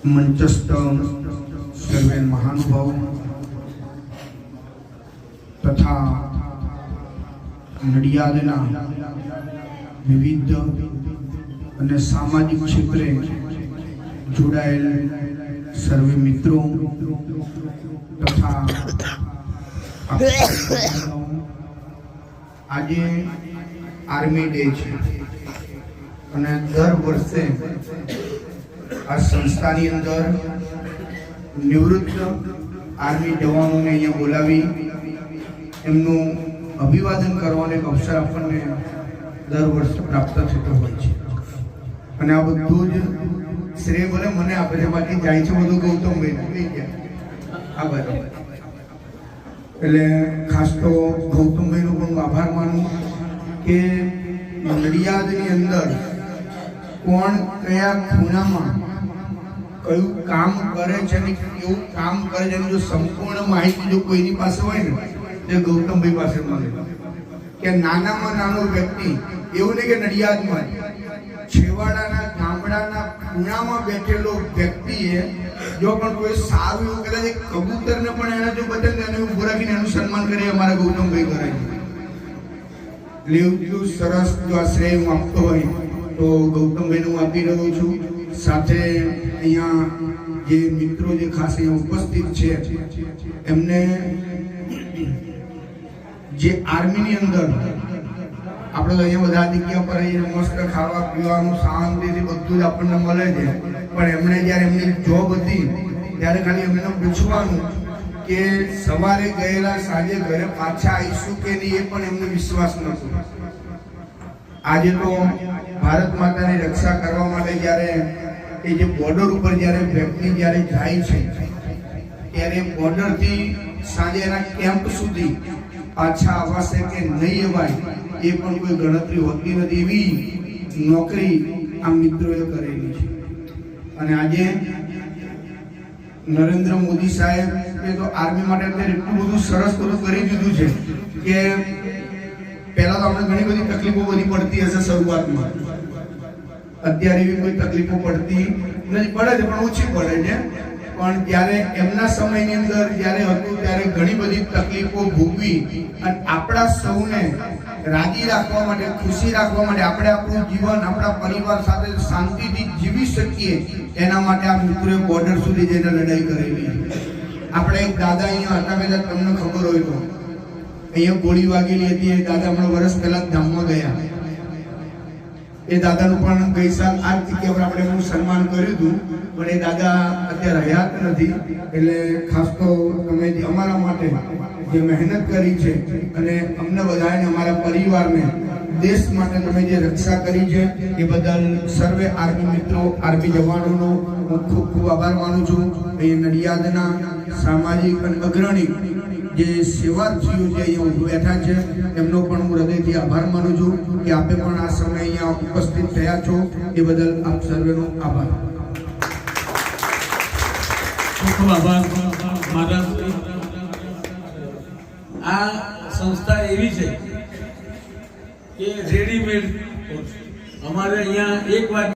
मंचस्थ सर्वे महानुभाव तथा नडियादना विविध અને સામાજિક ક્ષેત્રે જોડાયેલ સર્વે મિત્રો તથા આજે આર્મી ડે છે અને દર વર્ષે આ સંસ્થાની અંદર નિવૃત્ત આર્મી જવાનોને અહીંયા બોલાવી એમનું અભિવાદન કરવાનો એક અવસર આપણને દર વર્ષે પ્રાપ્ત થતો હોય છે અને આ બધું જ શ્રેય ભલે મને આપે છે, બાકી જાય છે બધું ગૌતમભાઈ આ બરાબર. એટલે ખાસ તો ગૌતમભાઈનો પણ આભાર માનું કે નડિયાદની અંદર કોણ કયા ખૂણામાં કયું કામ કરે છે અને કેવું કામ કરે છે એની જો સંપૂર્ણ માહિતી જો કોઈની પાસે હોય ને તે ગૌતમભાઈ પાસે મળે. કે નાનામાં નાનો વ્યક્તિ એવું નહીં કે નડિયાદમાં છેવાડાના ગામડાના ખૂણામાં બેઠેલો વ્યક્તિએ જો પણ કોઈ સારું એવું કદાચ કબૂતરને પણ એને જો બદલે એને ઉભો રાખીને એનું સન્માન કરે અમારા ગૌતમભાઈ કરે છે. એટલું સરસ જો આ શ્રેય હું આપતો હોય તો ગૌતમભાઈને હું આપી રહ્યો છું. સાથે અહીંયા જે મિત્રો જે ખાસ અહીંયા ઉપસ્થિત છે એમને જે આર્મીની અંદર આપણે તો અહીંયા બધા જગ્યા પર મસ્ત ખાવા પીવાનું શાંતિથી બધું જ આપણને મળે છે, પણ એમણે જ્યારે એમની જોબ હતી ત્યારે ખાલી એમને પૂછવાનું કે સવારે ગયેલા સાંજે ઘરે પાછા આવીશું કે નહીં એ પણ એમને વિશ્વાસ નહોતો. આજે તો ભારત માતાની રક્ષા કરવા માટે જ્યારે એ જે બોર્ડર ઉપર જ્યારે વ્યક્તિ જ્યારે જાય છે ત્યારે બોર્ડરથી સાંજે એના કેમ્પ સુધી પાછા આવાશે કે નહીં અવાય એ પણ કોઈ ગણતરી હોતી નથી. એવી નોકરી આ મિત્રોએ કરેલી છે. અને આજે નરેન્દ્ર મોદી સાહેબ એ તો આર્મી માટે અત્યારે એટલું બધું સરસ બધું કરી દીધું છે કે પહેલા તો આપણે ઘણી બધી તકલીફો બધી પડતી હશે શરૂઆતમાં, અત્યારે એવી કોઈ તકલીફો પડતી નથી, પડે છે પણ ઓછી પડે છે. પણ જ્યારે એમના સમયની અંદર જ્યારે હતું ત્યારે ઘણી બધી તકલીફો ભોગવી અને આપણા સૌને રાજી રાખવા માટે, ખુશી રાખવા માટે, આપણે આપણું જીવન આપણા પરિવાર સાથે શાંતિથી જીવી શકીએ એના માટે આ મિત્રોએ બોર્ડર સુધી જઈને લડાઈ કરેલી. આપણે એક દાદા અહીંયા હતા, કદાચ તમને ખબર હોય તો અહીંયા ગોળી વાગેલી હતી. એ દાદા હમણાં વર્ષ પહેલા ધામમાં ગયા. એ દાદાનું પણ ગઈ સાલ આ જગ્યા પર આપણે એમનું સન્માન કર્યું હતું, પણ એ દાદા અત્યારે હયાત નથી. એટલે ખાસ તો તમે જે અમારા માટે જે મહેનત કરી છે અને અમને બધાને, અમારા પરિવારને, દેશ માટે તમે જે રક્ષા કરી છે એ બદલ સર્વે આર્મી મિત્રો, આર્મી જવાનોનો હું ખૂબ ખૂબ આભાર માનું છું. અહીં નડિયાદના સામાજિક અને અગ્રણી જે સેવાર્થીઓ જે અહીંયા બેઠા છે એમનો પણ હું હૃદયથી આભાર માનું છું કે આપે પણ આ સમય અહીંયા ઉપસ્થિત થયા છો એ બદલ આપ સર્વેનો આભાર. ખૂબ આભાર મહારાજ. આ સંસ્થા એવી છે કે રેડીમેડ અમારે અહીંયા એક વાત